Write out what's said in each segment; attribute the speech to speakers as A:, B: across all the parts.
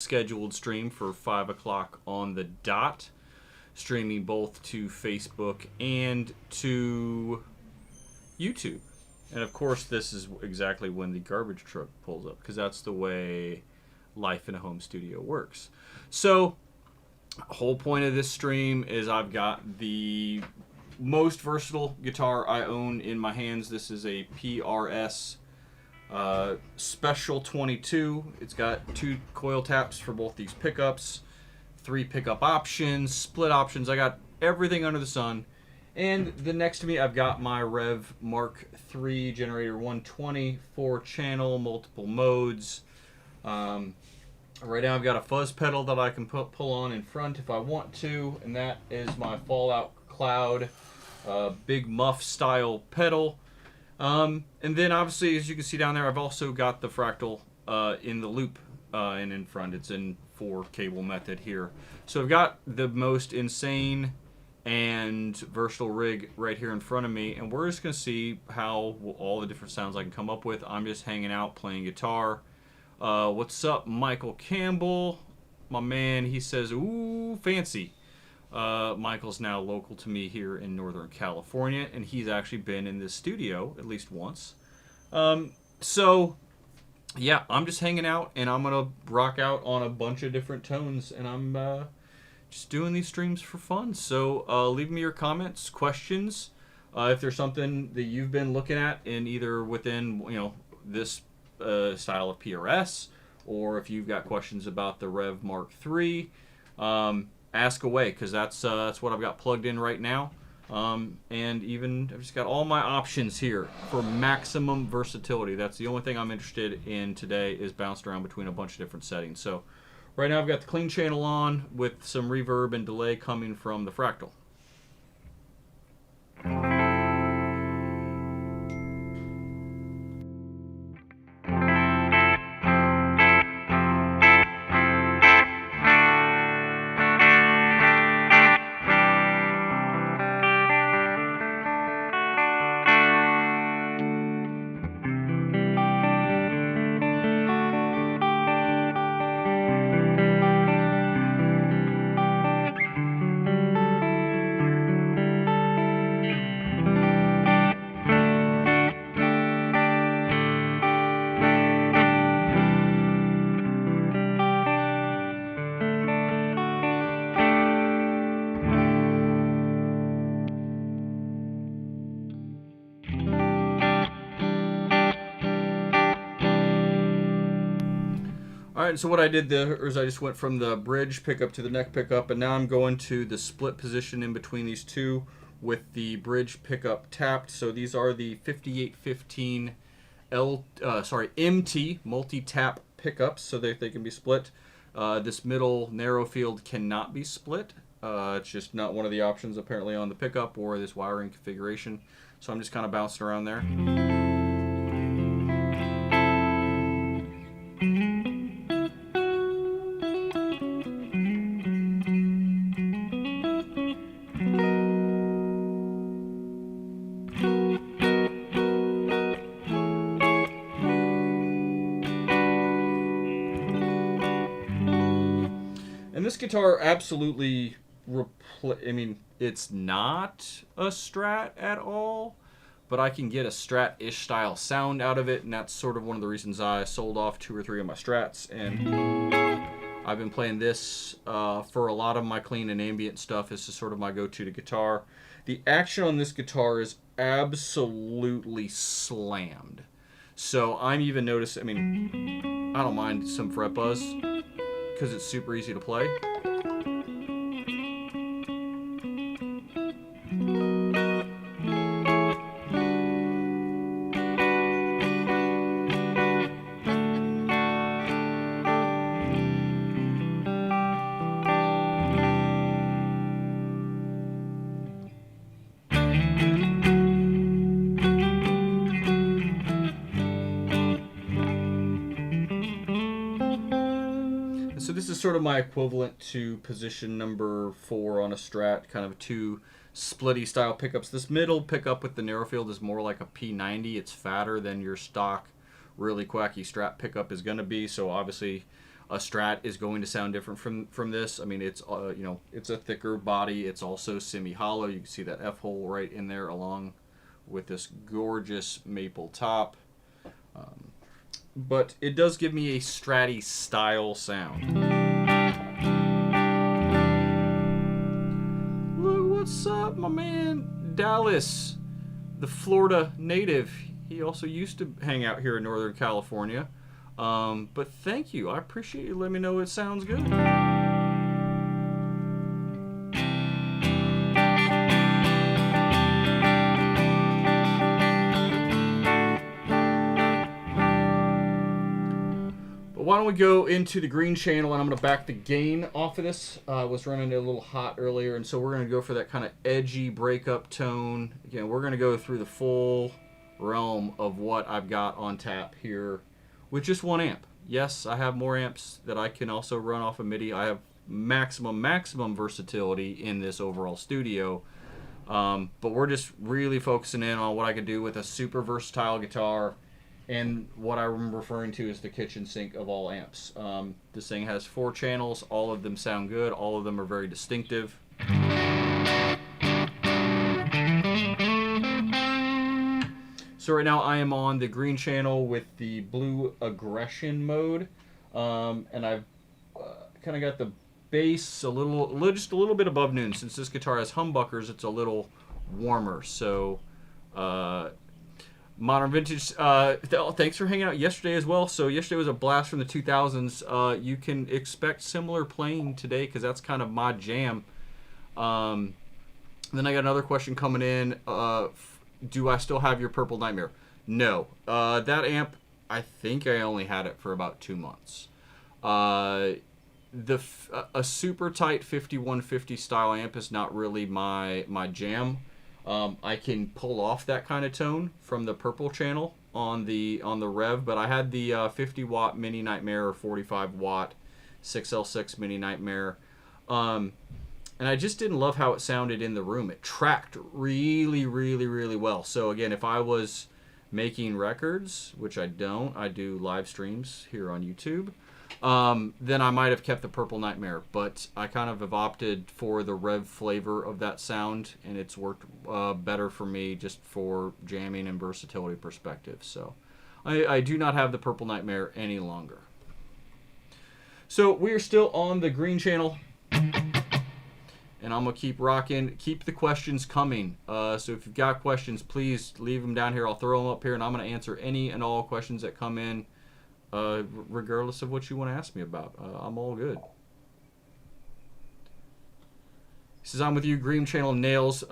A: scheduled stream for 5 o'clock on the dot, streaming both to Facebook and to YouTube. And of course, this is exactly when the garbage truck pulls up, because that's the way life in a home studio works. So, whole point of this stream is I've got the most versatile guitar I own in my hands. This is a PRS Special 22. It's got 2 coil taps for both these pickups, 3 pickup options, split options. I got everything under the sun. And the next to me, I've got my Revv Mark III Generator 120, 4-channel, multiple modes. Right now I've got a fuzz pedal that I can pull on in front if I want to, and that is my Fallout Cloud big muff style pedal. And then obviously, as you can see down there, I've also got the Fractal in the loop and in front. It's in 4-cable method here. So I've got the most insane and versatile rig right here in front of me, and we're just going to see how all the different sounds I can come up with. I'm just hanging out playing guitar. What's up, Michael Campbell? My man, he says, ooh, fancy. Michael's now local to me here in Northern California, and he's actually been in this studio at least once. So, yeah, I'm just hanging out, and I'm going to rock out on a bunch of different tones, and I'm just doing these streams for fun. So, leave me your comments, questions. If there's something that you've been looking at in either within, this style of PRS, or if you've got questions about the Revv Mark III, ask away, because that's what I've got plugged in right now. And even I've just got all my options here for maximum versatility. That's the only thing I'm interested in today, is bouncing around between a bunch of different settings. So right now I've got the clean channel on with some reverb and delay coming from the Fractal. Alright, so what I did there is I just went from the bridge pickup to the neck pickup, and now I'm going to the split position in between these two with the bridge pickup tapped. So these are the 5815 MT multi-tap pickups, so that they can be split. This middle narrow field cannot be split. It's just not one of the options apparently on the pickup or this wiring configuration. So I'm just kind of bouncing around there. And this guitar absolutely, it's not a Strat at all, but I can get a Strat-ish style sound out of it, and that's sort of one of the reasons I sold off 2 or 3 of my Strats, and I've been playing this for a lot of my clean and ambient stuff. This is sort of my go-to to guitar. The action on this guitar is absolutely slammed. So I'm even noticing, I don't mind some fret buzz, because it's super easy to play. So this is sort of my equivalent to position number 4 on a Strat, kind of 2 splitty style pickups. This middle pickup with the narrow field is more like a P90. It's fatter than your stock, really quacky Strat pickup is going to be. So obviously a Strat is going to sound different from this. I mean, it's it's a thicker body. It's also semi-hollow. You can see that F-hole right in there along with this gorgeous maple top. But it does give me a Stratty style sound. Look, what's up, my man Dallas, the Florida native. He also used to hang out here in Northern California. But thank you. I appreciate you letting me know it sounds good. Why don't we go into the green channel, and I'm going to back the gain off of this. I was running it a little hot earlier, and so we're going to go for that kind of edgy breakup tone. Again, we're going to go through the full realm of what I've got on tap here with just one amp. Yes, I have more amps that I can also run off of MIDI. I have maximum versatility in this overall studio. But we're just really focusing in on what I could do with a super versatile guitar. And what I'm referring to is the kitchen sink of all amps. This thing has 4 channels. All of them sound good. All of them are very distinctive. So right now I am on the green channel with the blue aggression mode. And I've kind of got the bass just a little bit above noon. Since this guitar has humbuckers, it's a little warmer. So... Modern Vintage, thanks for hanging out yesterday as well. So yesterday was a blast from the 2000s. You can expect similar playing today because that's kind of my jam. Then I got another question coming in. Do I still have your Purple Nightmare? No. That amp, I think I only had it for about 2 months. A super tight 5150 style amp is not really my jam. I can pull off that kind of tone from the purple channel on the Revv, but I had the 50 watt Mini Nightmare or 45 watt 6L6 Mini Nightmare, and I just didn't love how it sounded in the room. It tracked really, really, really well. So again, if I was making records, which I don't, I do live streams here on YouTube, then I might have kept the Purple Nightmare, but I kind of have opted for the Revv flavor of that sound, and it's worked better for me just for jamming and versatility perspective. So I do not have the Purple Nightmare any longer. So we are still on the green channel, and I'm going to keep rocking. Keep the questions coming. So if you've got questions, please leave them down here. I'll throw them up here, and I'm going to answer any and all questions that come in. Regardless of what you want to ask me about. I'm all good. He says, I'm with you. Green channel nails these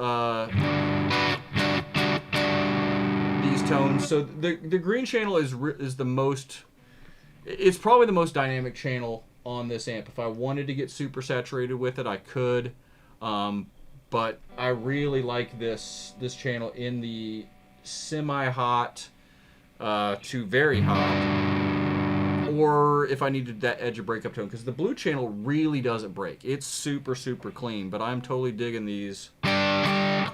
A: tones. So the green channel is the most... It's probably the most dynamic channel on this amp. If I wanted to get super saturated with it, I could. But I really like this channel in the semi-hot to very hot. Or if I needed that edge of breakup tone, because the blue channel really doesn't break. It's super, super clean, but I'm totally digging these. And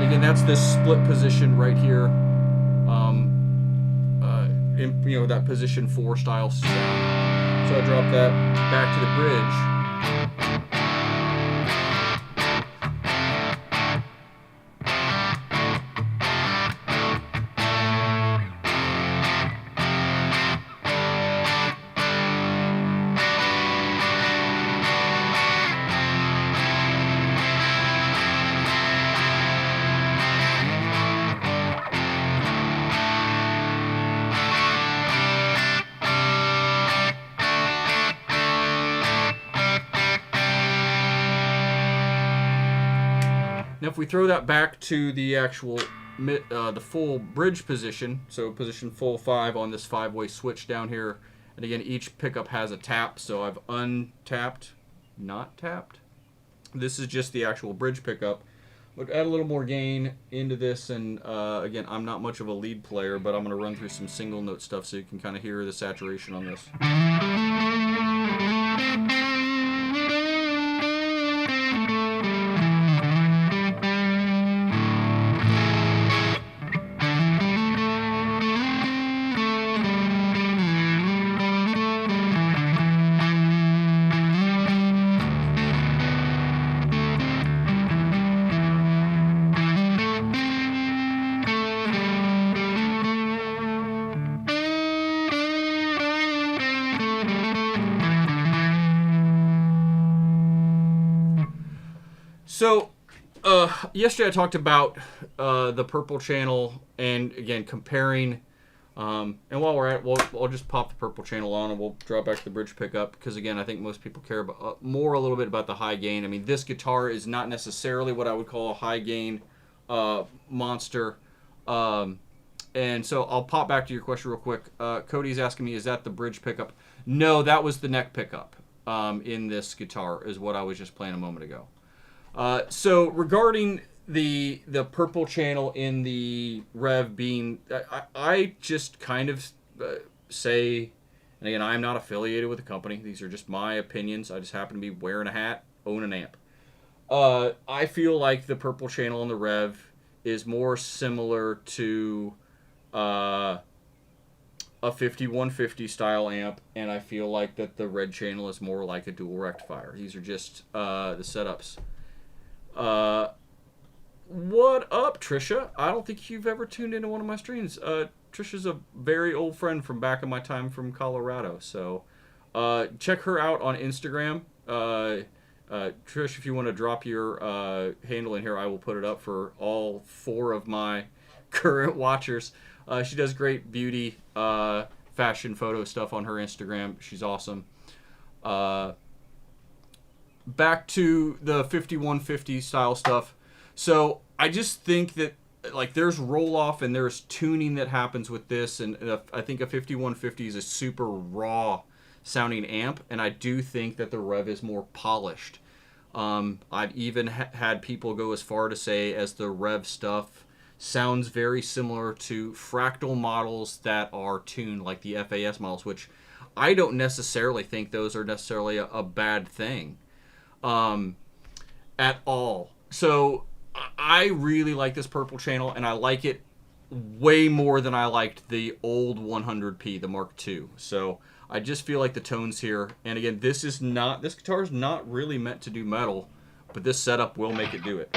A: again, that's this split position right here. In that position 4 style sound. So I drop that back to the bridge. Now if we throw that back to the actual, the full bridge position, so position full 5 on this 5-way switch down here, and again each pickup has a tap, so I've untapped, not tapped. This is just the actual bridge pickup. But add a little more gain into this, and again, I'm not much of a lead player, but I'm going to run through some single note stuff so you can kind of hear the saturation on this. So, yesterday I talked about the purple channel, and again comparing. And while we're at it, I'll just pop the purple channel on, and we'll drop back to the bridge pickup because again, I think most people care about a little bit about the high gain. I mean, this guitar is not necessarily what I would call a high gain monster. And so I'll pop back to your question real quick. Cody's asking me, is that the bridge pickup? No, that was the neck pickup in this guitar, is what I was just playing a moment ago. So regarding the purple channel in the Revv being, I just kind of say, and again, I'm not affiliated with the company. These are just my opinions. I just happen to be wearing a hat, own an amp. I feel like the purple channel on the Revv is more similar to a 5150 style amp, and I feel like that the red channel is more like a dual rectifier. These are just the setups. What up, Trisha? I don't think you've ever tuned into one of my streams. Trisha's a very old friend from back in my time from Colorado. So check her out on Instagram. Trish, if you want to drop your handle in here, I will put it up for all 4 of my current watchers. She does great beauty, fashion photo stuff on her Instagram. She's awesome. Back to the 5150 style stuff. So I just think that like there's roll off and there's tuning that happens with this, and I think a 5150 is a super raw sounding amp, and I do think that the Revv is more polished. I've even had people go as far to say as the Revv stuff sounds very similar to fractal models that are tuned like the FAS models, which I don't necessarily think those are necessarily a bad thing at all. So I really like this purple channel, and I like it way more than I liked the old 100p, the Mark II. So I just feel like the tones here, and again, this guitar is not really meant to do metal, but this setup will make it do it.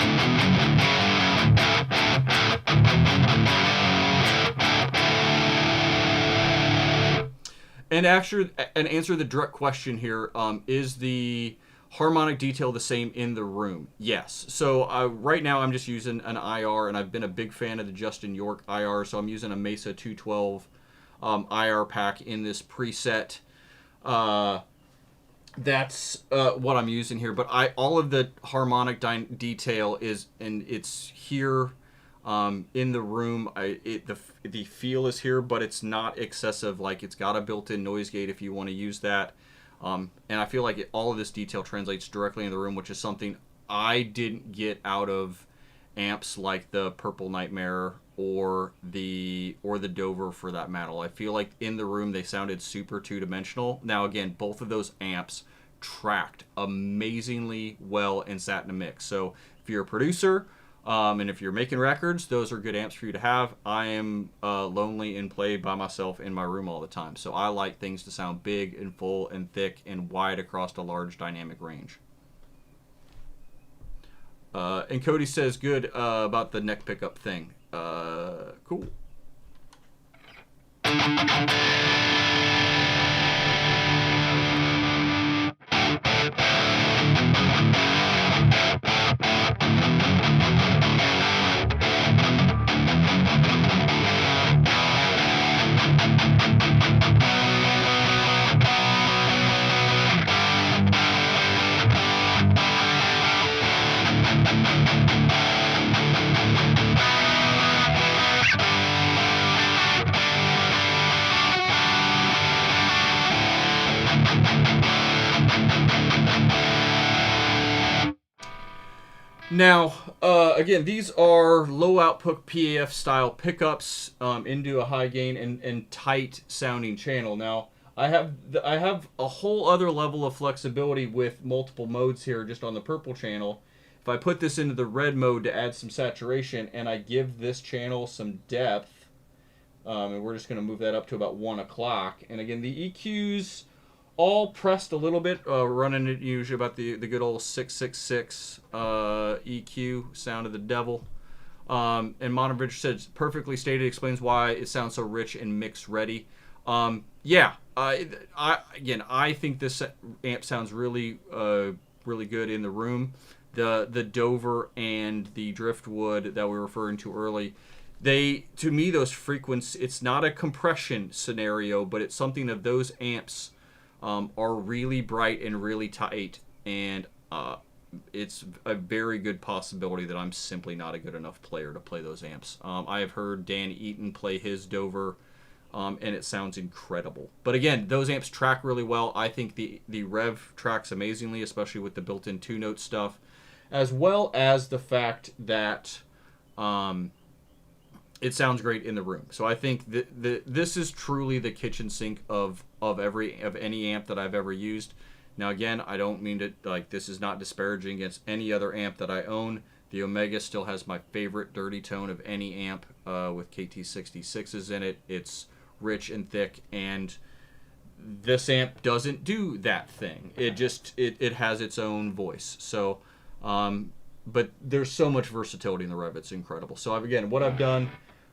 A: And answer the direct question here, is the harmonic detail the same in the room? Yes. So right now I'm just using an IR, and I've been a big fan of the Justin York IR, so I'm using a Mesa 212 IR pack in this preset. That's what I'm using here, but all of the harmonic detail is, and it's here in the room. The feel is here, but it's not excessive. Like, it's got a built-in noise gate if you want to use that. And I feel like all of this detail translates directly in the room, which is something I didn't get out of amps like the Purple Nightmare or the Dover for that matter. I feel like in the room they sounded super two-dimensional. Now again, both of those amps tracked amazingly well and sat in a mix. So if you're a producer and if you're making records, those are good amps for you to have. I am lonely and play by myself in my room all the time, so I like things to sound big and full and thick and wide across a large dynamic range. And Cody says good about the neck pickup thing. Cool. Now, again, these are low output PAF style pickups into a high gain and tight sounding channel. Now, I have a whole other level of flexibility with multiple modes here just on the purple channel. If I put this into the red mode to add some saturation and I give this channel some depth, and we're just going to move that up to about 1 o'clock. And again, the EQs all pressed a little bit, running it usually about the good old 666 EQ, sound of the devil. And Modern Bridge says, perfectly stated, explains why it sounds so rich and mix ready. Yeah, I think this amp sounds really, really good in the room. the Dover and the Driftwood that we were referring to early, to me, those frequencies, it's not a compression scenario, but it's something of those amps are really bright and really tight, and it's a very good possibility that I'm simply not a good enough player to play those amps. I have heard Dan Eaton play his Dover, and it sounds incredible. But again, those amps track really well. I think the Revv tracks amazingly, especially with the built-in 2-note stuff, as well as the fact that it sounds great in the room. So I think this is truly the kitchen sink of any amp that I've ever used. Now again, I don't mean to, like, this is not disparaging against any other amp that I own. The Omega still has my favorite dirty tone of any amp with KT66s in it. It's rich and thick, and this amp doesn't do that thing. It has its own voice. So, but there's so much versatility in the Revv. It's incredible. So what I've done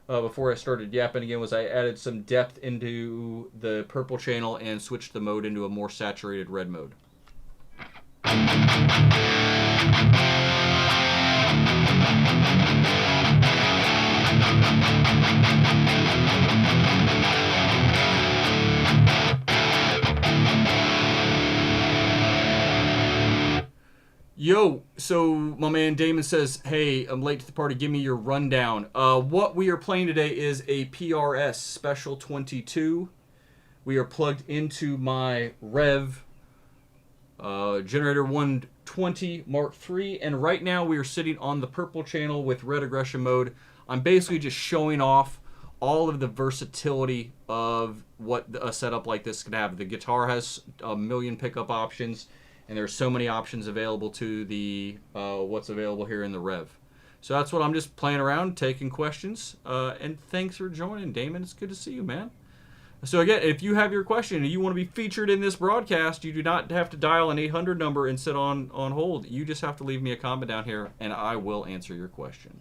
A: before I started yapping again was I added some depth into the purple channel and switched the mode into a more saturated red mode. Yo, so my man Damon says, hey, I'm late to the party. Give me your rundown. What we are playing today is a PRS Special 22. We are plugged into my Revv Generator 120 Mark III, and right now we are sitting on the purple channel with red aggression mode. I'm basically just showing off all of the versatility of what a setup like this can have. The guitar has a million pickup options, and there's so many options available to the what's available here in the Revv. So that's what I'm just playing around, taking questions. And thanks for joining, Damon. It's good to see you, man. So again, if you have your question and you want to be featured in this broadcast, you do not have to dial an 800 number and sit on hold. You just have to leave me a comment down here, and I will answer your question.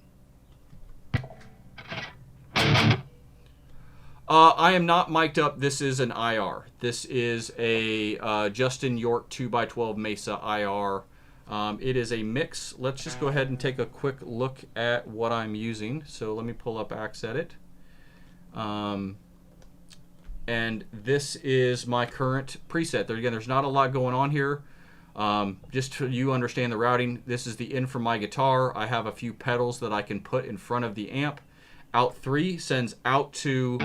A: I am not mic'd up. This is an IR. This is a Justin York 2x12 Mesa IR. It is a mix. Let's just go ahead and take a quick look at what I'm using. So let me pull up Axe Edit. And this is my current preset. There's not a lot going on here. Just so you understand the routing, this is the in from my guitar. I have a few pedals that I can put in front of the amp. Out 3 sends out to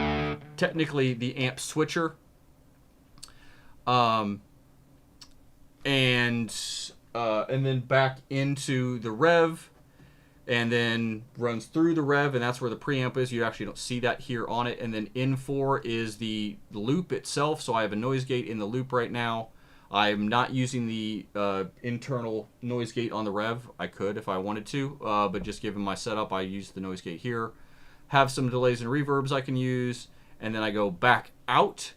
A: technically the amp switcher, and then back into the Revv, and then runs through the Revv, and that's where the preamp is. You actually don't see that here on it. And then in 4 is the loop itself. So I have a noise gate in the loop right now. I'm not using the internal noise gate on the Revv. I could if I wanted to, but just given my setup, I use the noise gate here. Have some delays and reverbs I can use, and then I go back out,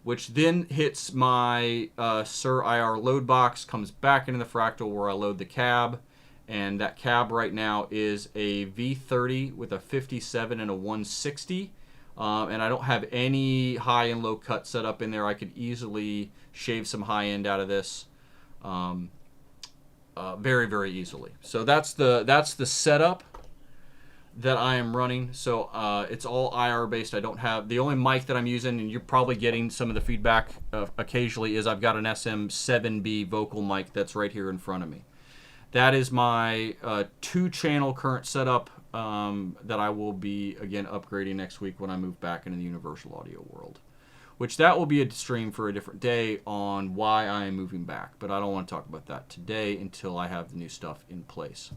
A: which then hits my Sir IR load box, comes back into the Fractal where I load the cab, and that cab right now is a V30 with a 57 and a 160, and I don't have any high and low cut set up in there. I could easily shave some high end out of this very, very easily. So that's the setup that I am running. So it's all IR based. I don't have, the only mic that I'm using, and you're probably getting some of the feedback occasionally, is I've got an SM7B vocal mic that's right here in front of me. That is my 2-channel current setup that I will be again upgrading next week when I move back into the Universal Audio world, which that will be a stream for a different day on why I am moving back, but I don't want to talk about that today until I have the new stuff in place.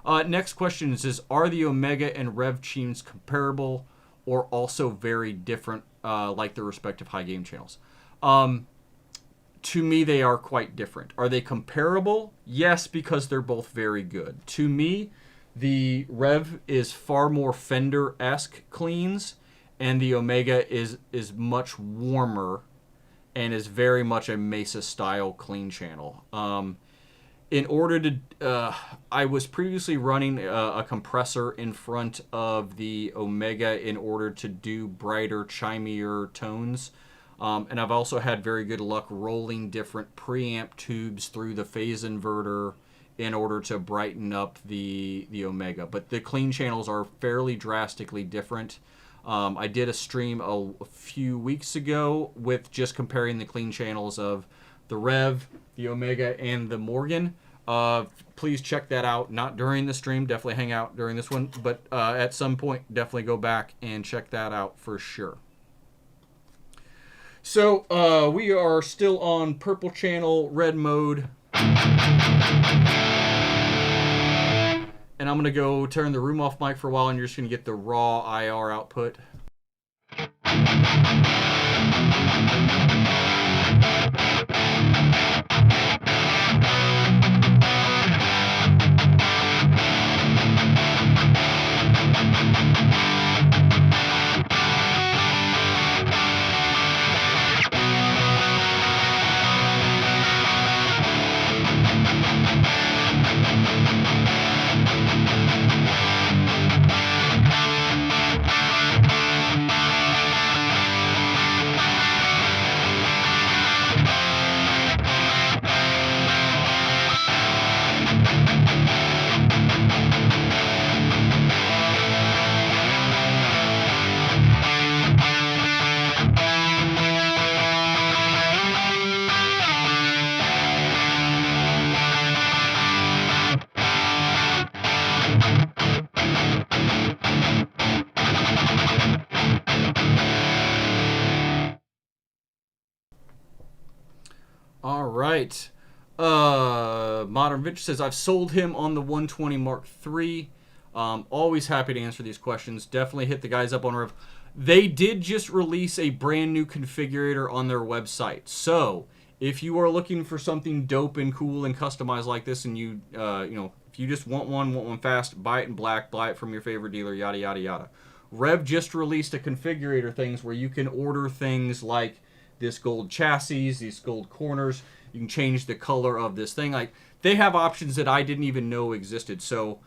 A: Next question is, are the Omega and Revv tunes comparable or also very different, like their respective high gain channels? To me, they are quite different. Are they comparable? Yes, because they're both very good. To me, the Revv is far more Fender-esque cleans, and the Omega is much warmer and is very much a Mesa-style clean channel. In order to, I was previously running a compressor in front of the Omega in order to do brighter, chimier tones. And I've also had very good luck rolling different preamp tubes through the phase inverter in order to brighten up the Omega. But the clean channels are fairly drastically different. I did a stream a few weeks ago with just comparing the clean channels of the Revv, the Omega, and the Morgan. Please check that out. Not during the stream. Definitely hang out during this one. But at some point, definitely go back and check that out for sure. So we are still on purple channel, red mode. And I'm going to go turn the room off mic for a while, and you're just going to get the raw IR output. All right. Modern Vintage says, I've sold him on the 120 Mark III. Always happy to answer these questions. Definitely hit the guys up on Revv. They did just release a brand new configurator on their website. So if you are looking for something dope and cool and customized like this, and you know, if you just want one fast, buy it in black, buy it from your favorite dealer, yada, yada, yada. Revv just released a configurator things where you can order things like this gold chassis, these gold corners. You can change the color of this thing. Like, they have options that I didn't even know existed. So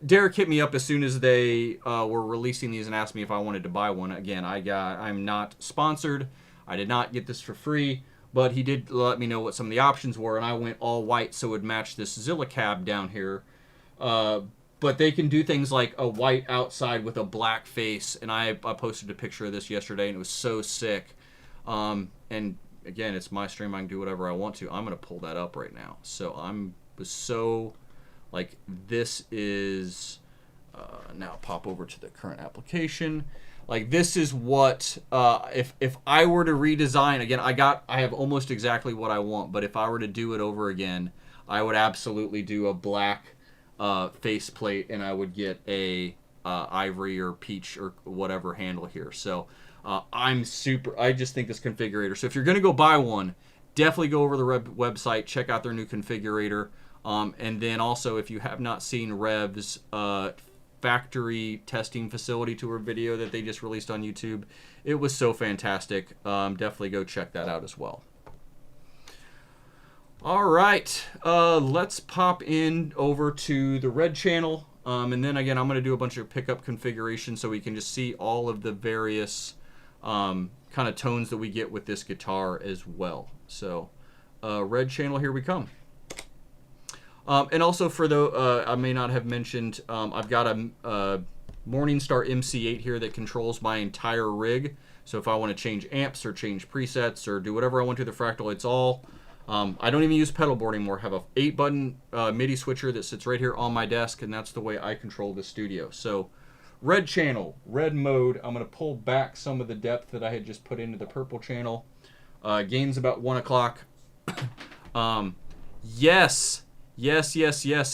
A: Derek hit me up as soon as they were releasing these and asked me if I wanted to buy one. Again, I'm not sponsored. I did not get this for free, but he did let me know what some of the options were, and I went all white so it would match this Zilla cab down here. But they can do things like a white outside with a black face, and I posted a picture of this yesterday, and it was so sick. And again, it's my stream. I can do whatever I want to. I'm going to pull that up right now. So like, this is, now pop over to the current application. Like, this is what, if I were to redesign, again, I have almost exactly what I want, but if I were to do it over again, I would absolutely do a black faceplate, and I would get a ivory or peach or whatever handle here. So I just think this configurator. So if you're going to go buy one, definitely go over the Revv website, check out their new configurator. And then also, if you have not seen Revv's factory testing facility tour video that they just released on YouTube, it was so fantastic. Definitely go check that out as well. All right, let's pop in over to the red channel. And then again, I'm going to do a bunch of pickup configurations so we can just see all of the various kind of tones that we get with this guitar as well. So red channel, here we come. And also, for the I may not have mentioned, I've got a Morningstar MC8 here that controls my entire rig. So if I want to change amps or change presets or do whatever I want to the Fractal, it's all. I don't even use pedal board anymore. I have a 8-button MIDI switcher that sits right here on my desk, and that's the way I control the studio. So red channel, red mode. I'm going to pull back some of the depth that I had just put into the purple channel. Gain's about 1 o'clock. Yes.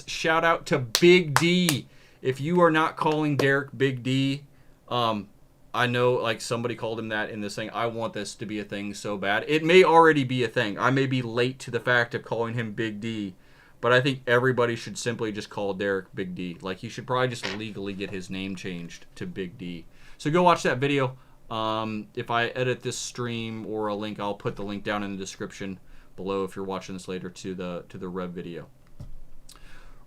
A: Shout out to Big D. If you are not calling Derek Big D, I know, like, somebody called him that in this thing. I want this to be a thing so bad. It may already be a thing. I may be late to the fact of calling him Big D, but I think everybody should simply just call Derek Big D. Like, he should probably just legally get his name changed to Big D. So go watch that video. If I edit this stream or a link, I'll put the link down in the description below if you're watching this later to the Revv video.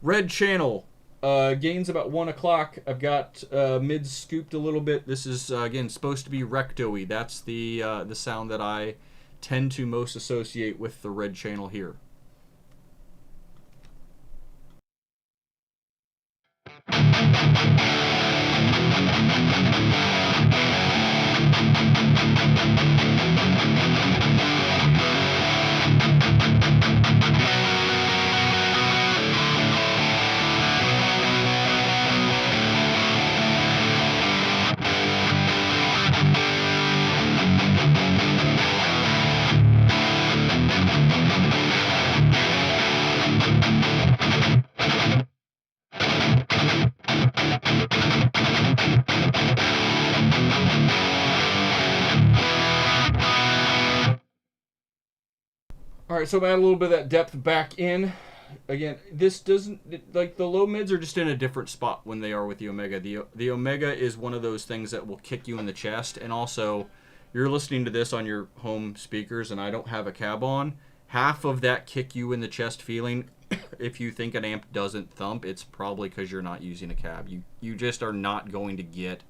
A: Red channel. Gain's about 1 o'clock. I've got mids scooped a little bit. This is, again, supposed to be recto-y. That's the sound that I tend to most associate with the red channel here. All right, so I'm adding a little bit of that depth back in. Again, this doesn't, like, the low mids are just in a different spot when they are with the Omega. The Omega is one of those things that will kick you in the chest, and also you're listening to this on your home speakers, and I don't have a cab on. Half of that kick you in the chest feeling, if you think an amp doesn't thump, it's probably because you're not using a cab. You just are not going to get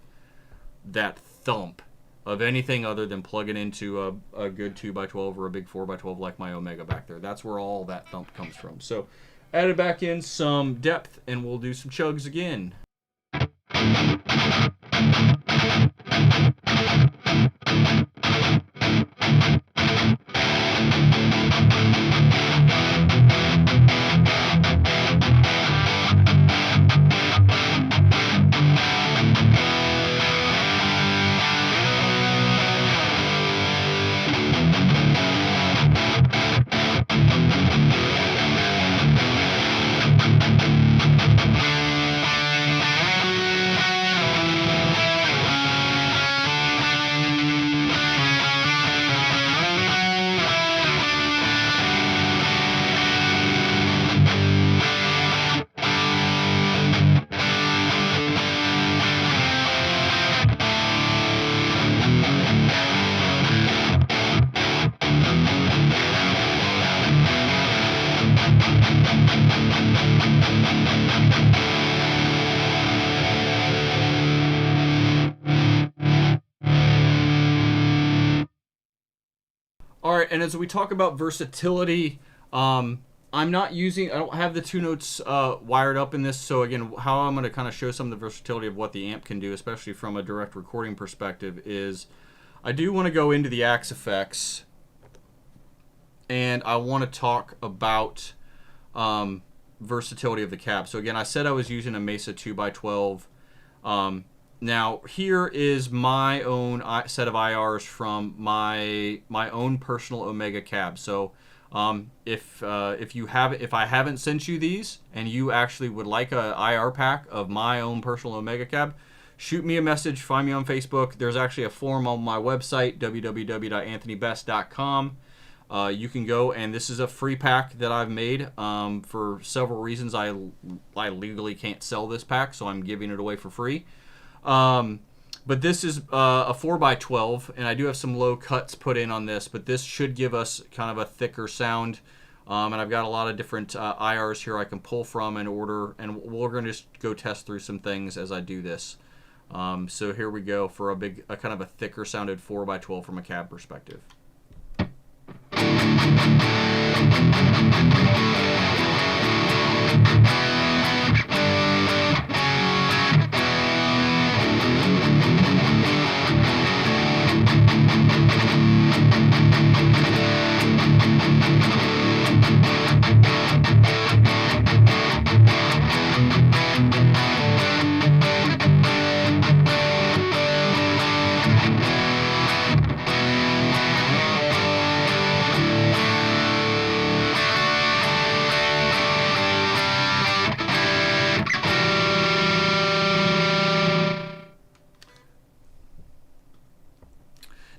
A: that thump of anything other than plugging into a good 2x12 or a big 4x12 like my Omega back there. That's where all that thump comes from. So added back in some depth, and we'll do some chugs again. All right, and as we talk about versatility, I don't have the two notes wired up in this, so again, how I'm going to kind of show some of the versatility of what the amp can do, especially from a direct recording perspective, is I do want to go into the Axe effects, and I want to talk about versatility of the cab. So again, I said I was using a Mesa 2x12. Now, here is my own set of IRs from my own personal Omega cab. So, if I haven't sent you these and you actually would like a IR pack of my own personal Omega cab, shoot me a message. Find me on Facebook. There's actually a form on my website, www.anthonybest.com. You can go, and this is a free pack that I've made. For several reasons, I legally can't sell this pack, so I'm giving it away for free. But this is a 4x12, and I do have some low cuts put in on this, but this should give us kind of a thicker sound. And I've got a lot of different IRs here I can pull from and order, and we're going to just go test through some things as I do this. So here we go for a kind of a thicker sounded 4x12 from a cab perspective.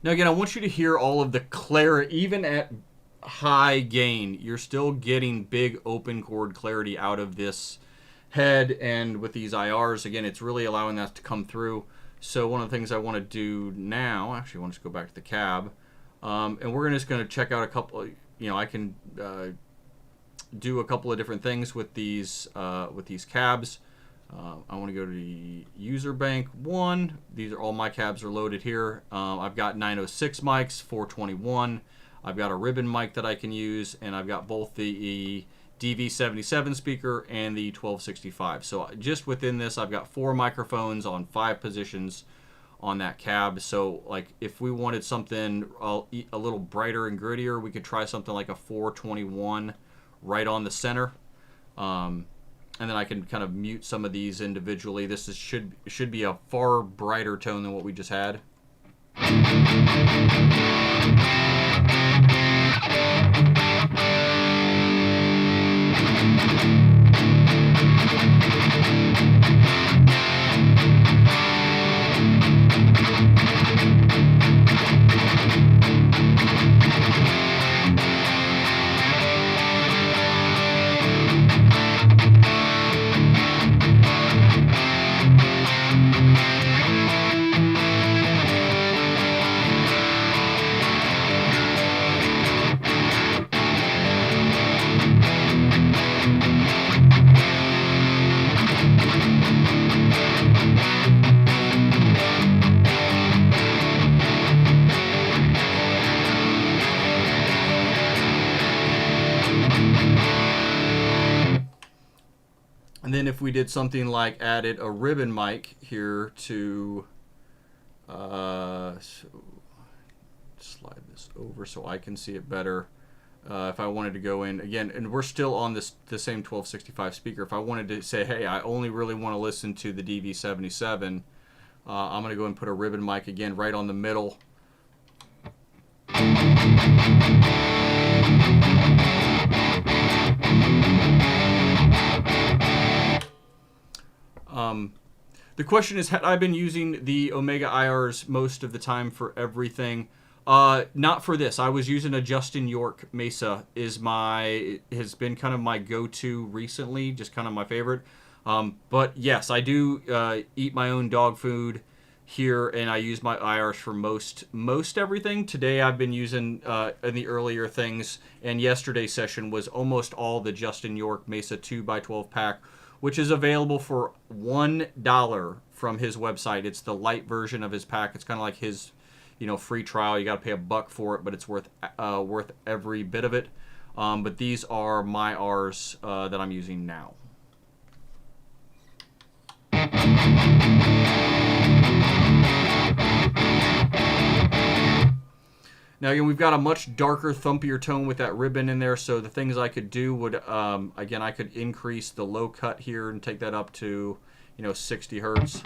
A: Now again, I want you to hear all of the clarity, even at high gain, you're still getting big open chord clarity out of this head, and with these IRs, again, it's really allowing that to come through. So one of the things I want to do now, actually I want to just go back to the cab, and we're just going to check out a couple, I can do a couple of different things with these cabs. I want to go to the user bank 1. These are all my cabs are loaded here. I've got 906 mics, 421. I've got a ribbon mic that I can use, and I've got both the DV77 speaker and the 1265. So just within this, I've got 4 microphones on 5 positions on that cab. So like if we wanted something a little brighter and grittier, we could try something like a 421 right on the center. And then I can kind of mute some of these individually. This should be a far brighter tone than what we just had. if we did something like added a ribbon mic here to so slide this over so I can see it better. If I wanted to go in again, and we're still on the same 1265 speaker, if I wanted to say, hey, I only really want to listen to the DV77, I'm going to go and put a ribbon mic again right on the middle. The question is, had I been using the Omega IRs most of the time for everything? Not for this. I was using a Justin York Mesa has been kind of my go-to recently, just kind of my favorite. But yes, I do eat my own dog food here, and I use my IRs for most everything. Today I've been using in the earlier things, and yesterday's session was almost all the Justin York Mesa 2x12 pack, which is available for $1 from his website. It's the light version of his pack. It's kind of like his, free trial. You got to pay $1 for it, but it's worth every bit of it. But these are my R's that I'm using now. Now again, we've got a much darker, thumpier tone with that ribbon in there, so the things I could do would, again, I could increase the low cut here and take that up to, 60 hertz.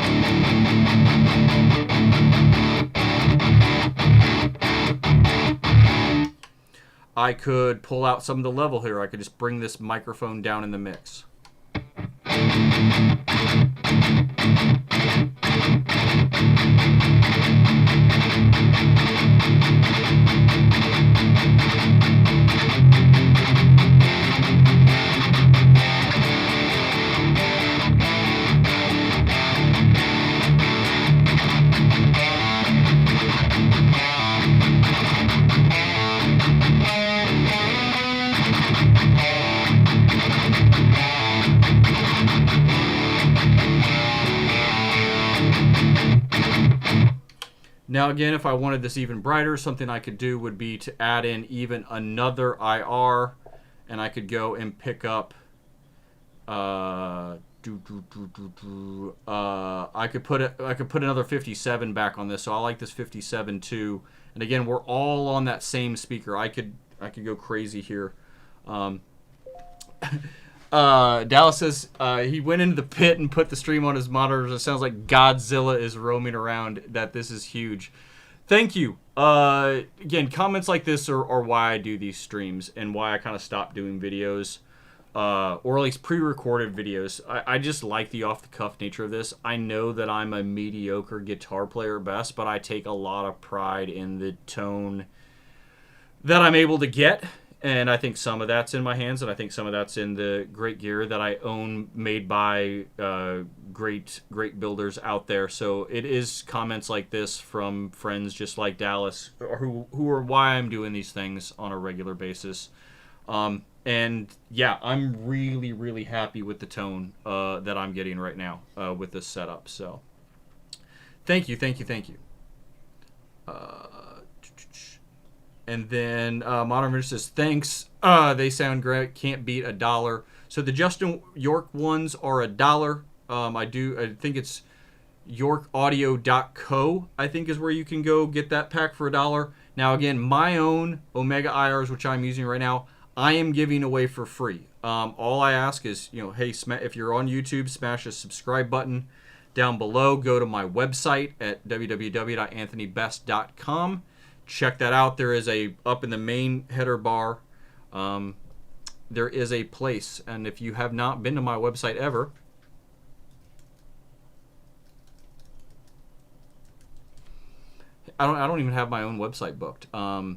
A: I could pull out some of the level here. I could just bring this microphone down in the mix. Now again, if I wanted this even brighter, something I could do would be to add in even another IR, and I could go and pick up I could put another 57 back on this, so I like this 57 too. And again, we're all on that same speaker. I could go crazy here. Dallas says he went into the pit and put the stream on his monitors. It sounds like Godzilla is roaming around. That this is huge. Thank you. Again, comments like this are why I do these streams and why I kind of stopped doing videos, or at least pre-recorded videos. I just like the off-the-cuff nature of this. I know that I'm a mediocre guitar player at best, but I take a lot of pride in the tone that I'm able to get. And I think some of that's in my hands, and I think some of that's in the great gear that I own, made by great builders out there. So it is comments like this from friends just like Dallas, who are why I'm doing these things on a regular basis. And yeah, I'm really happy with the tone that I'm getting right now with this setup. So thank you. And then Modern Vintage says, thanks. They sound great. Can't beat $1. So the Justin York ones are $1. I think it's yorkaudio.co, I think is where you can go get that pack for $1. Now, again, my own Omega IRs, which I'm using right now, I am giving away for free. All I ask is, hey, if you're on YouTube, smash the subscribe button down below. Go to my website at www.anthonybest.com. Check that out. There is up in the main header bar, there is a place. And if you have not been to my website ever, I don't even have my own website booked. I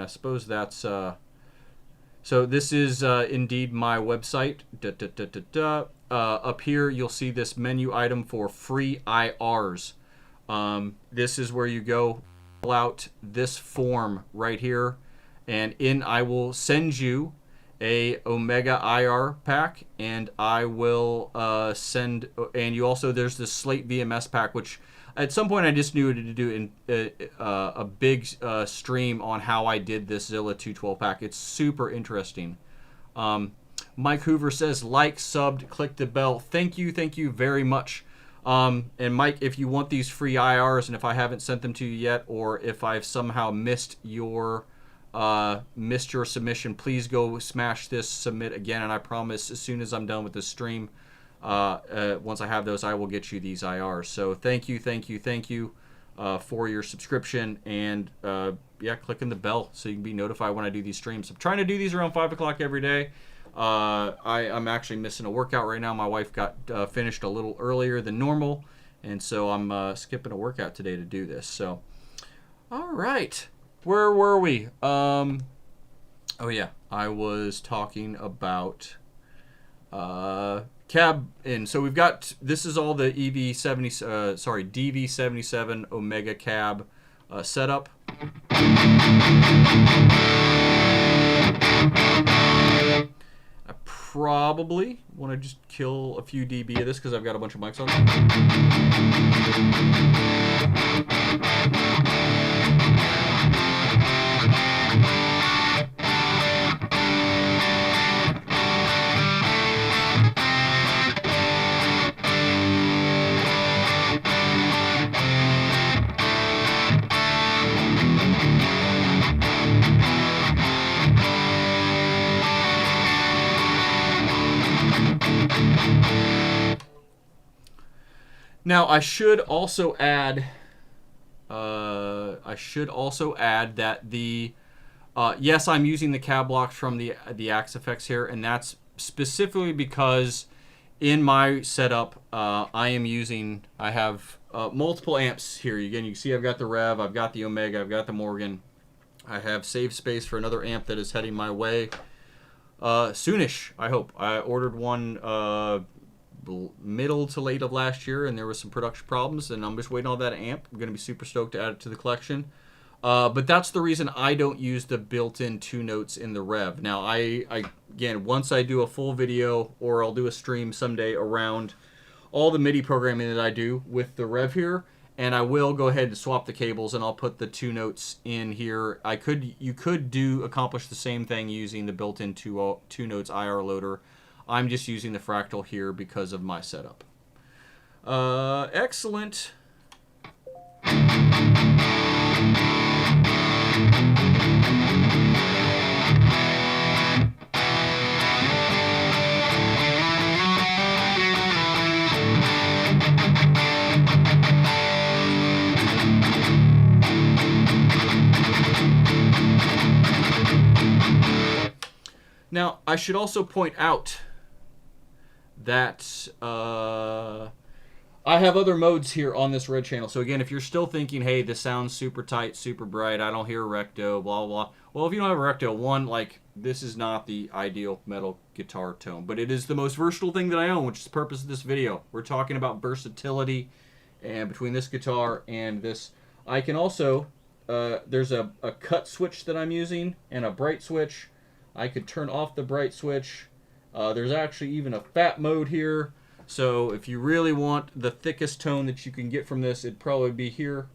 A: suppose that's... So this is indeed my website. Up here, you'll see this menu item for free IRs. This is where you go. Out this form right here, and I will send you a Omega IR pack, and I will send, and you also, there's this Slate VMS pack, which at some point I just knew to do a big stream on how I did this Zilla 212 pack. It's super interesting. Mike Hoover says, like, subbed, click the bell. Thank you very much. And Mike, if you want these free IRs, and if I haven't sent them to you yet, or if I've somehow missed your submission, please go smash this submit again, and I promise as soon as I'm done with this stream, once I have those, I will get you these IRs. So thank you for your subscription, and yeah, clicking the bell so you can be notified when I do these streams. I'm trying to do these around 5 o'clock every day. I'm actually missing a workout right now. My wife got finished a little earlier than normal, and so I'm skipping a workout today to do this. So, all right, where were we? Oh yeah, I was talking about cab, and so we've got, this is all the DV77 Omega cab setup. I probably want to just kill a few dB of this because I've got a bunch of mics on. Now, I should also add that the yes, I'm using the cab blocks from the Axe Effects here, and that's specifically because in my setup I have multiple amps here. Again, you can see I've got the Revv, I've got the Omega, I've got the Morgan. I have saved space for another amp that is heading my way soonish, I hope. I ordered one middle to late of last year, and there was some production problems, and I'm just waiting on that amp. I'm going to be super stoked to add it to the collection. But that's the reason I don't use the built-in 2 notes in the Revv. Now, I again, once I do a full video, or I'll do a stream someday around all the MIDI programming that I do with the Revv here, and I will go ahead and swap the cables, and I'll put the 2 notes in here. You could accomplish the same thing using the built-in 2 notes IR loader. I'm just using the Fractal here because of my setup. Excellent. Now, I should also point out that I have other modes here on this red channel. So again, if you're still thinking, hey, this sounds super tight, super bright, I don't hear a recto, blah, blah, blah. Well, if you don't have a recto, one, like, this is not the ideal metal guitar tone, but it is the most versatile thing that I own, which is the purpose of this video. We're talking about versatility, and between this guitar and this, I can also, there's a cut switch that I'm using and a bright switch. I could turn off the bright switch. There's actually even a fat mode here. So if you really want the thickest tone that you can get from this, it'd probably be here.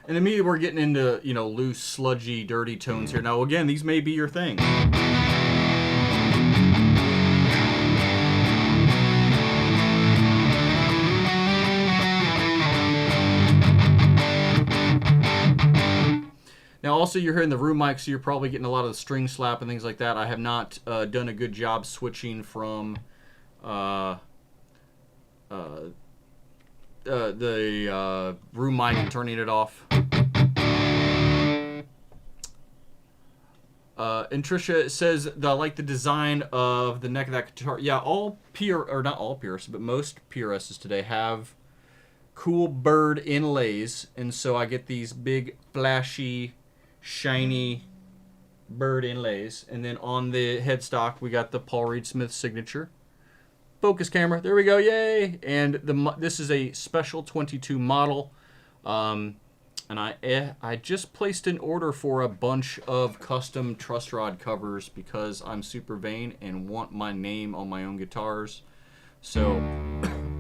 A: And immediately we're getting into, you know, loose, sludgy, dirty tones here. Now again, these may be your thing. Now also you're hearing the room mic, so you're probably getting a lot of the string slap and things like that. I have not done a good job switching from the room mic and turning it off. And Trisha says that I like the design of the neck of that guitar. Yeah, not all PRS, but most PRSs today have cool bird inlays, and so I get these big flashy shiny bird inlays. And then on the headstock we got the Paul Reed Smith signature. Focus camera, there we go, yay! And this is a special 22 model. and I just placed an order for a bunch of custom truss rod covers because I'm super vain and want my name on my own guitars. So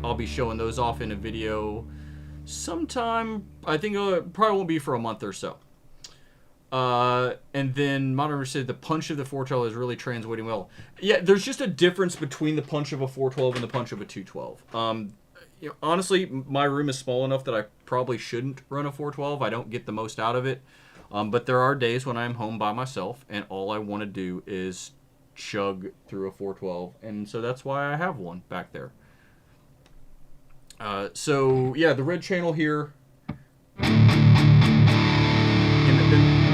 A: I'll be showing those off in a video sometime. I think it probably won't be for a month or so. And then Modern said the punch of the 412 is really translating well. Yeah, there's just a difference between the punch of a 412 and the punch of a 212. You know, honestly, my room is small enough that I probably shouldn't run a 412. I don't get the most out of it. But there are days when I'm home by myself and all I want to do is chug through a 412. And so that's why I have one back there. So, yeah, the red channel here. And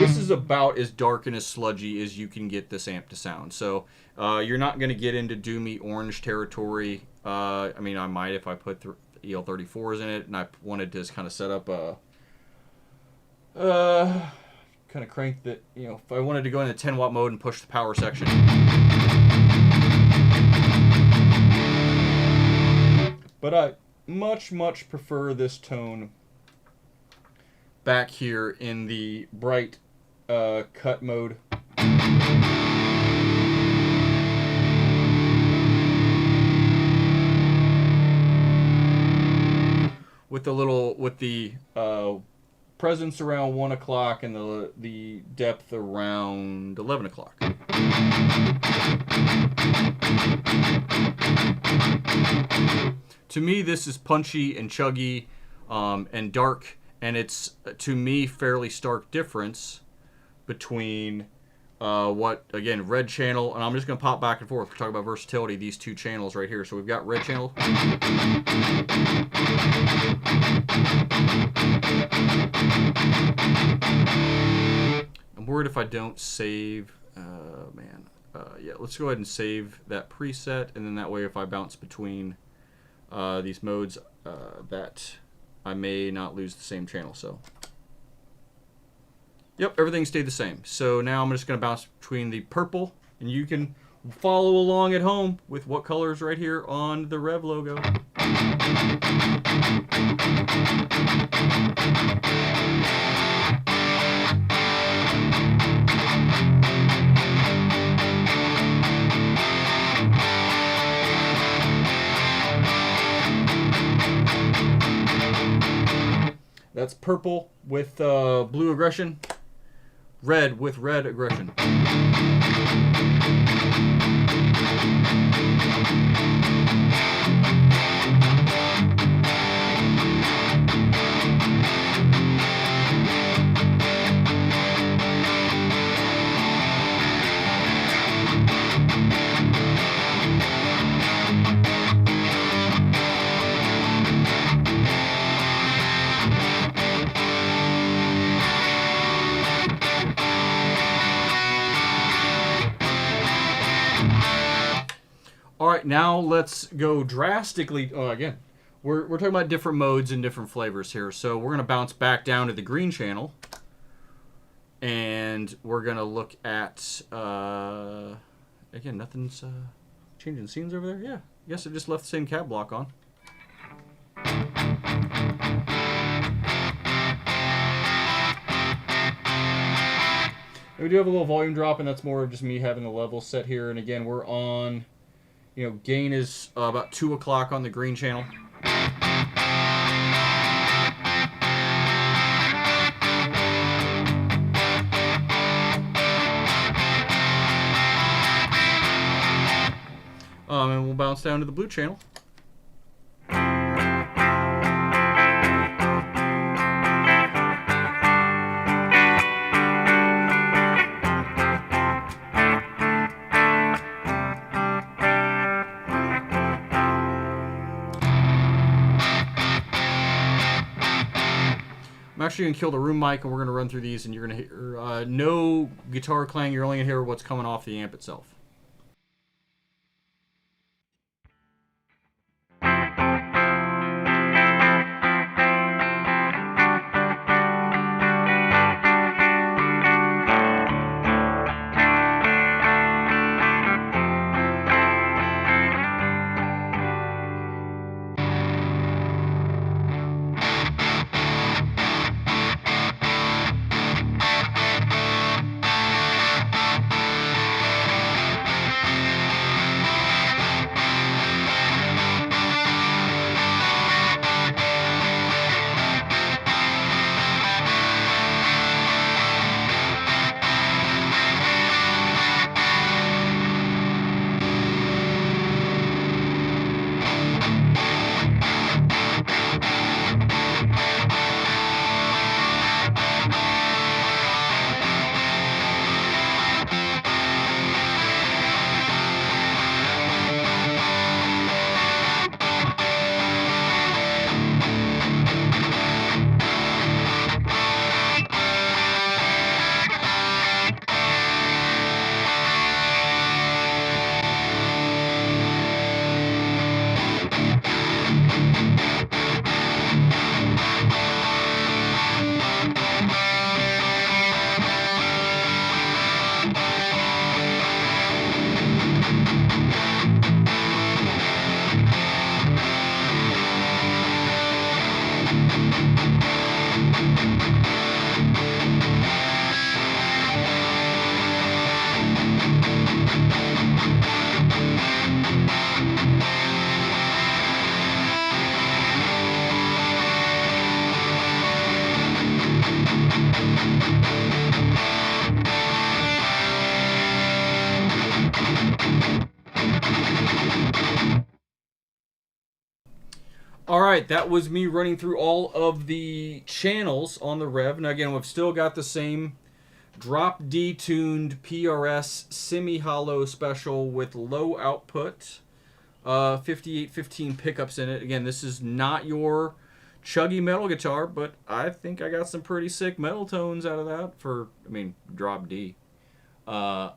A: this is about as dark and as sludgy as you can get this amp to sound. So you're not going to get into doomy orange territory. I mean, I might if I put EL34s in it and I wanted to kind of set up a... kind of crank that, you know, if I wanted to go into 10 watt mode and push the power section. But I much prefer this tone back here in the bright cut mode. With the presence around 1 o'clock and the depth around 11 o'clock. To me, this is punchy and chuggy and dark, and it's, to me, fairly stark difference between what, again, red channel, and I'm just going to pop back and forth. We're talking about versatility, these two channels right here. So we've got red channel. I'm worried if I don't save, yeah, let's go ahead and save that preset, and then that way if I bounce between these modes, that I may not lose the same channel. So yep, everything stayed the same. So now I'm just going to bounce between the purple, and you can follow along at home with what colors right here on the Revv logo. That's purple with blue aggression, red with red aggression. All right, now let's go drastically. Again, we're talking about different modes and different flavors here. So we're going to bounce back down to the green channel, and we're going to look at again, nothing's changing scenes over there. Yeah, I guess I just left the same cab block on. We do have a little volume drop, and that's more of just me having the level set here. And again, we're on. You know, gain is about 2 o'clock on the green channel. And we'll bounce down to the blue channel. I'm actually going to kill the room mic, and we're going to run through these, and you're going to hear no guitar clang. You're only going to hear what's coming off the amp itself. Alright, that was me running through all of the channels on the Revv. Now again, we've still got the same drop detuned PRS semi-hollow special with low output. 5815 pickups in it. Again, this is not your chuggy metal guitar, but I think I got some pretty sick metal tones out of that for, I mean, drop D. I'm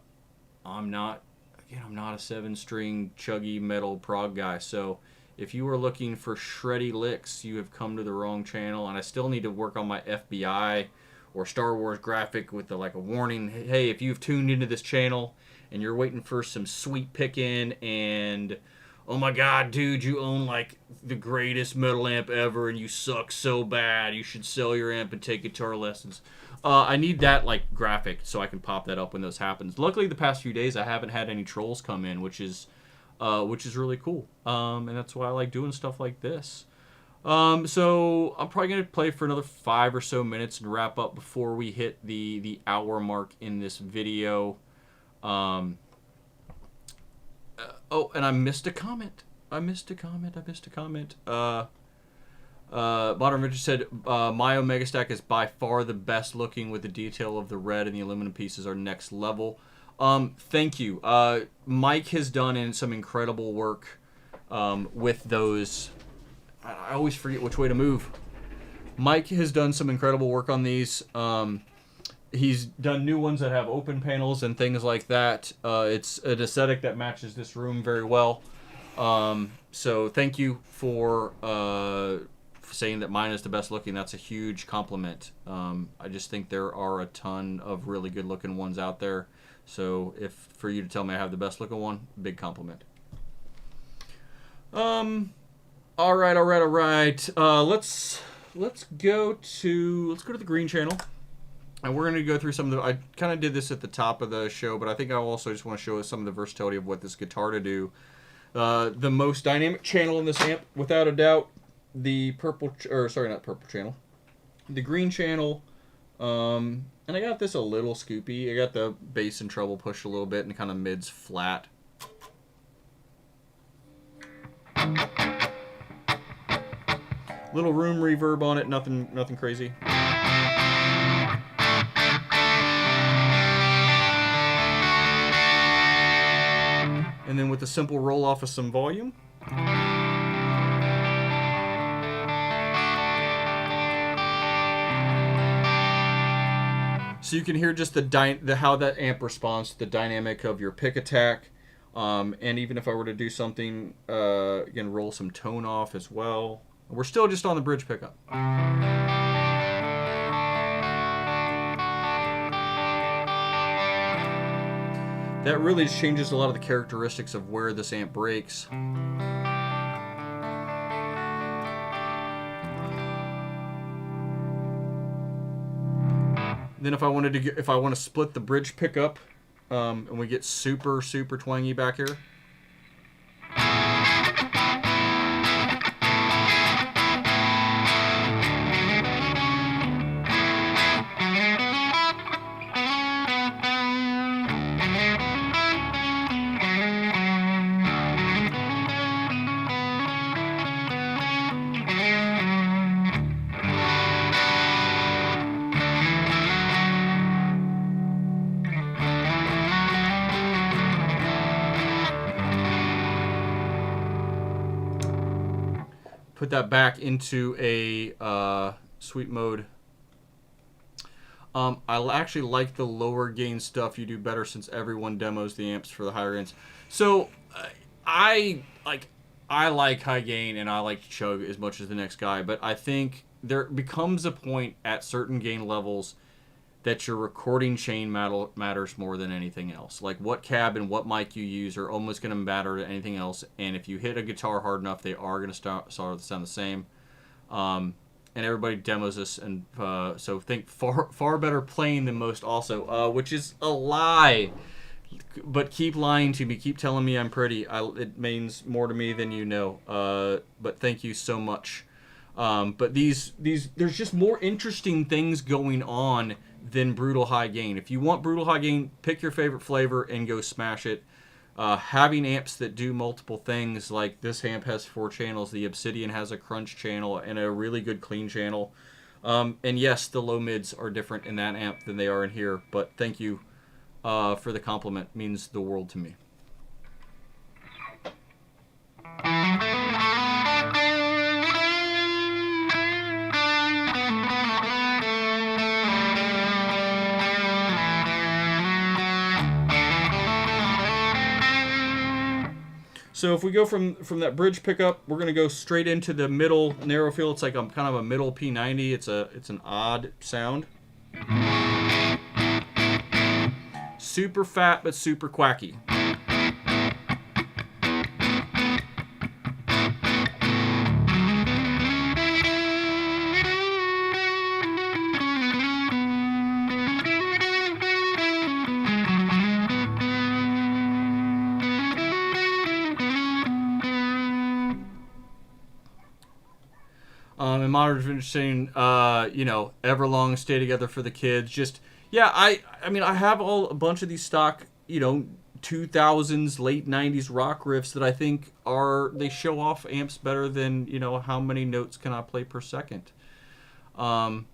A: not a 7-string chuggy metal prog guy, so if you are looking for shreddy licks, you have come to the wrong channel. And I still need to work on my FBI or Star Wars graphic with a warning. Hey, if you've tuned into this channel and you're waiting for some sweet picking and, oh my god, dude, you own like the greatest metal amp ever and you suck so bad, you should sell your amp and take guitar lessons. I need that graphic so I can pop that up when this happens. Luckily, the past few days I haven't had any trolls come in, which is really cool. And that's why I like doing stuff like this. So I'm probably going to play for another 5 or so minutes and wrap up before we hit the hour mark in this video. Oh, and I missed a comment. Modern Richard said, my Omega Stack is by far the best looking with the detail of the red and the aluminum pieces are next level. Thank you. Mike has done some incredible work with those. I always forget which way to move. Mike has done some incredible work on these. He's done new ones that have open panels and things like that. It's an aesthetic that matches this room very well. So thank you for saying that mine is the best looking. That's a huge compliment. I just think there are a ton of really good looking ones out there. So if for you to tell me I have the best looking one, big compliment. All right. Let's go to the green channel, and we're gonna go through some of the. I kind of did this at the top of the show, but I think I also just want to show us some of the versatility of what this guitar to do. The most dynamic channel in this amp, without a doubt, the purple, not purple channel, the green channel. And I got this a little scoopy. I got the bass and treble pushed a little bit and kind of mids flat. Little room reverb on it, nothing crazy. And then with a simple roll off of some volume. So you can hear just how that amp responds to the dynamic of your pick attack. And even if I were to do something, again, roll some tone off as well. We're still just on the bridge pickup. That really changes a lot of the characteristics of where this amp breaks. Then if I want to split the bridge pickup, and we get super twangy back here. Put that back into a sweep mode. I actually like the lower gain stuff. You do better since everyone demos the amps for the higher ends. So I like high gain and I like to chug as much as the next guy, but I think there becomes a point at certain gain levels that your recording chain matters more than anything else. Like what cab and what mic you use are almost going to matter to anything else. And if you hit a guitar hard enough, they are going to start to sound the same. And everybody demos this, and so think far better playing than most also, which is a lie. But keep lying to me. Keep telling me I'm pretty. It means more to me than you know. But thank you so much. But there's just more interesting things going on than brutal high gain. If you want brutal high gain, pick your favorite flavor and go smash it. Having amps that do multiple things, like this amp has 4 channels, the Obsidian has a crunch channel and a really good clean channel. And yes, the low mids are different in that amp than they are in here, but thank you for the compliment. It means the world to me. So if we go from that bridge pickup, we're gonna go straight into the middle narrow field. It's like kind of a middle P90. It's an odd sound. Super fat but super quacky. And Modern interesting, you know, Everlong, Stay Together for the Kids. Just, yeah, I mean, I have a bunch of these stock, you know, 2000s, late 90s rock riffs that I think they show off amps better than, you know, how many notes can I play per second. And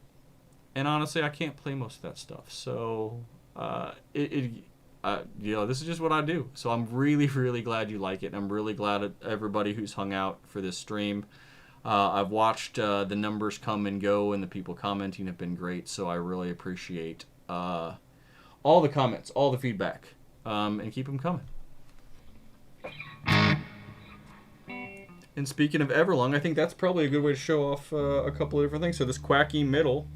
A: honestly, I can't play most of that stuff. So, you know, this is just what I do. So I'm really, really glad you like it. And I'm really glad at everybody who's hung out for this stream. I've watched the numbers come and go, and the people commenting have been great. So I really appreciate all the comments, all the feedback, and keep them coming. And speaking of Everlong, I think that's probably a good way to show off a couple of different things. So this quacky middle.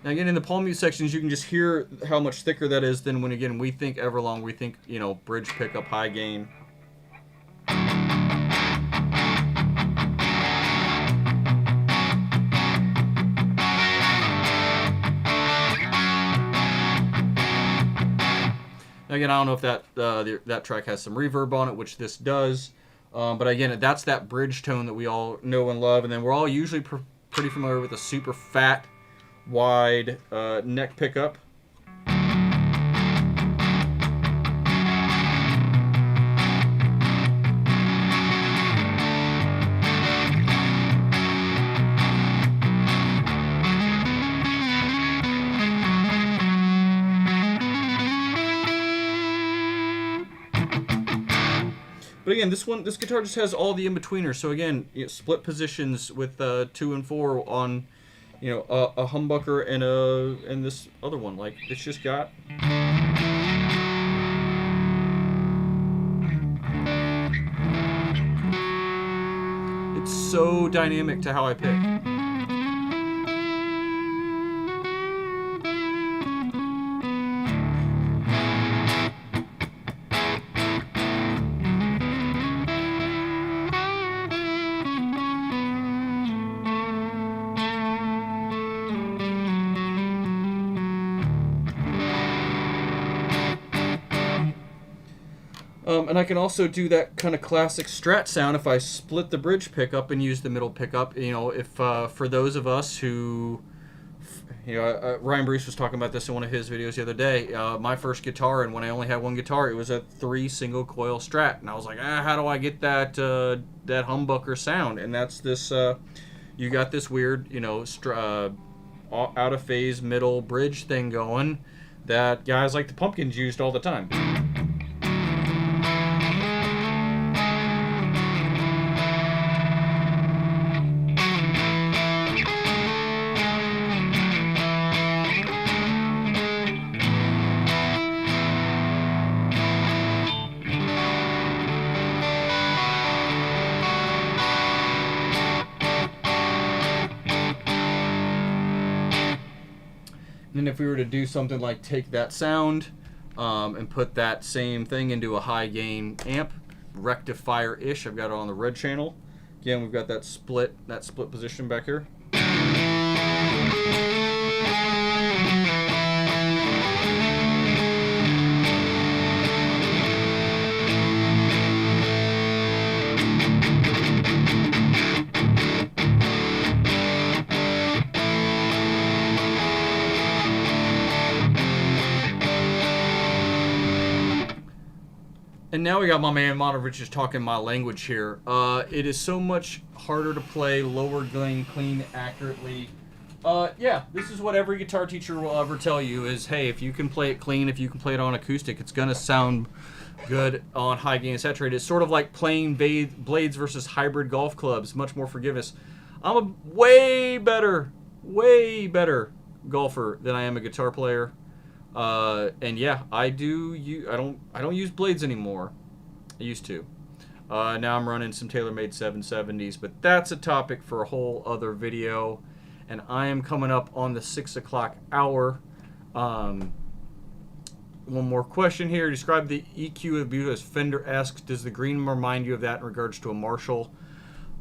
A: Again, in the palm mute sections, you can just hear how much thicker that is than when, again, we think Everlong, we think, you know, bridge pickup, high gain. Again, I don't know if that track has some reverb on it, which this does. But again, that's that bridge tone that we all know and love. And then we're all usually pretty familiar with a super fat, wide neck pickup. But again, this guitar just has all the in-betweeners. So again, you know, split positions with 2 and 4 on, you know, a humbucker and this other one. Like, it's just got. It's so dynamic to how I pick. And I can also do that kind of classic Strat sound if I split the bridge pickup and use the middle pickup. You know, if for those of us who, you know, Ryan Bruce was talking about this in one of his videos the other day. My first guitar, and when I only had one guitar, it was a 3 single coil Strat, and I was like, how do I get that that humbucker sound? And that's this. You got this weird, you know, out of phase middle bridge thing going that guys like the Pumpkins used all the time. And if we were to do something like take that sound and put that same thing into a high gain amp, rectifier-ish, I've got it on the red channel. Again, we've got that split position back here. And now we got my man Monovich just talking my language here. It is so much harder to play lower gain clean accurately. Yeah, this is what every guitar teacher will ever tell you is, hey, if you can play it clean, if you can play it on acoustic, it's going to sound good on high gain and saturated. It's sort of like playing blades versus hybrid golf clubs, much more forgiving. I'm a way better golfer than I am a guitar player. And yeah, I don't use blades anymore. I used to. Now I'm running some TaylorMade 770s, but that's a topic for a whole other video. And I am coming up on the 6 o'clock hour. One more question here. Describe the EQ of view as Fender-esque. Does the green remind you of that in regards to a Marshall?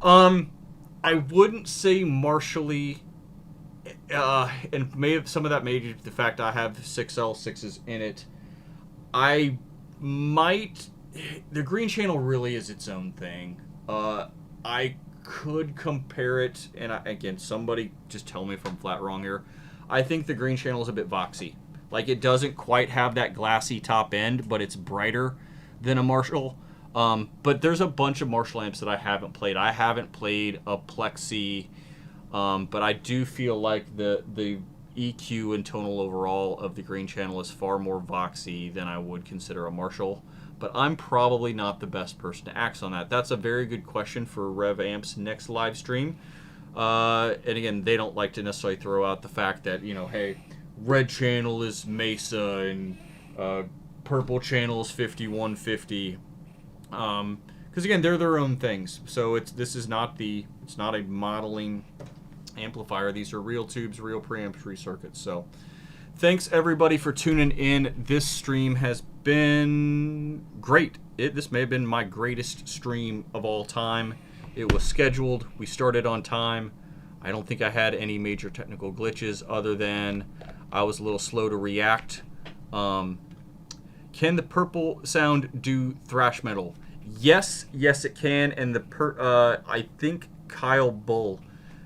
A: I wouldn't say Marshally. And some of that may be the fact I have 6L6s in it. I might. The green channel really is its own thing. I could compare it, and again, somebody just tell me if I'm flat wrong here. I think the green channel is a bit voxy. Like, it doesn't quite have that glassy top end, but it's brighter than a Marshall. But there's a bunch of Marshall amps that I haven't played. I haven't played a Plexi, but I do feel like the EQ and tonal overall of the green channel is far more voxy than I would consider a Marshall. But I'm probably not the best person to ask on that. That's a very good question for Revv Amp's next live stream. And again, they don't like to necessarily throw out the fact that, you know, hey, red channel is Mesa and purple channel is 5150. Because again, they're their own things. So it's not a modeling amplifier. These are real tubes, real preamps, real circuits. So thanks everybody for tuning in. This stream has been great. This may have been my greatest stream of all time. It was scheduled. We started on time. I don't think I had any major technical glitches other than I was a little slow to react. Can the purple sound do thrash metal? Yes, it can. And I think Kyle Bull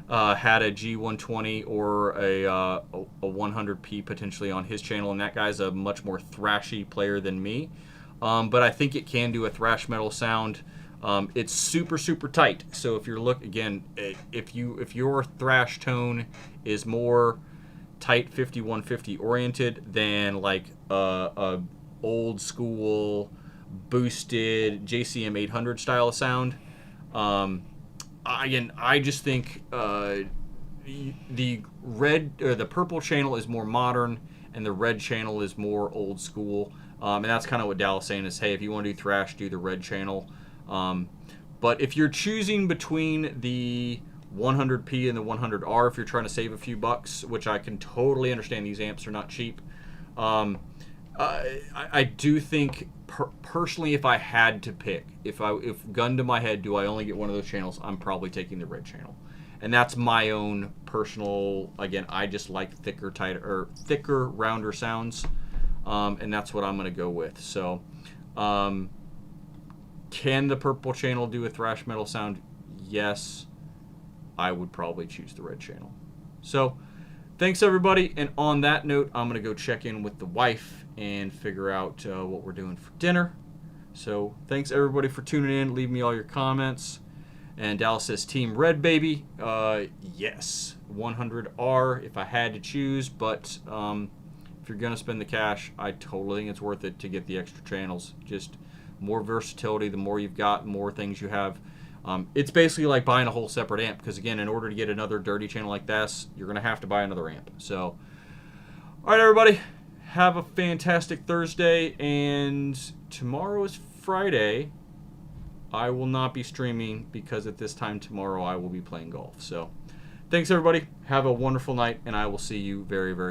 A: had a G120 or a 100p potentially on his channel, and that guy's a much more thrashy player than me. But I think it can do a thrash metal sound. It's super tight. So if you're if your thrash tone is more tight 5150 oriented than like a old school boosted JCM 800 style of sound, again, I just think the purple channel is more modern and the red channel is more old school. And that's kind of what Dallas is saying is, hey, if you want to do thrash, do the red channel. But if you're choosing between the 100p and the 100R, if you're trying to save a few bucks, which I can totally understand, these amps are not cheap. I do think personally, if I had to pick, if gun to my head, do I only get one of those channels? I'm probably taking the red channel, and that's my own personal. Again, I just like thicker, rounder sounds, and that's what I'm going to go with. So, can the purple channel do a thrash metal sound? Yes, I would probably choose the red channel. So, thanks everybody, and on that note, I'm going to go check in with the wife and figure out what we're doing for dinner. So thanks everybody for tuning in. Leave me all your comments. And Dallas says Team Red, baby. Yes, 100R if I had to choose, but if you're gonna spend the cash, I totally think it's worth it to get the extra channels. Just more versatility. The more you've got, more things you have. It's basically like buying a whole separate amp, because again, in order to get another dirty channel like this, you're gonna have to buy another amp. So all right, everybody, have a fantastic Thursday, and tomorrow is Friday. I will not be streaming because at this time tomorrow I will be playing golf. So thanks everybody, have a wonderful night, and I will see you very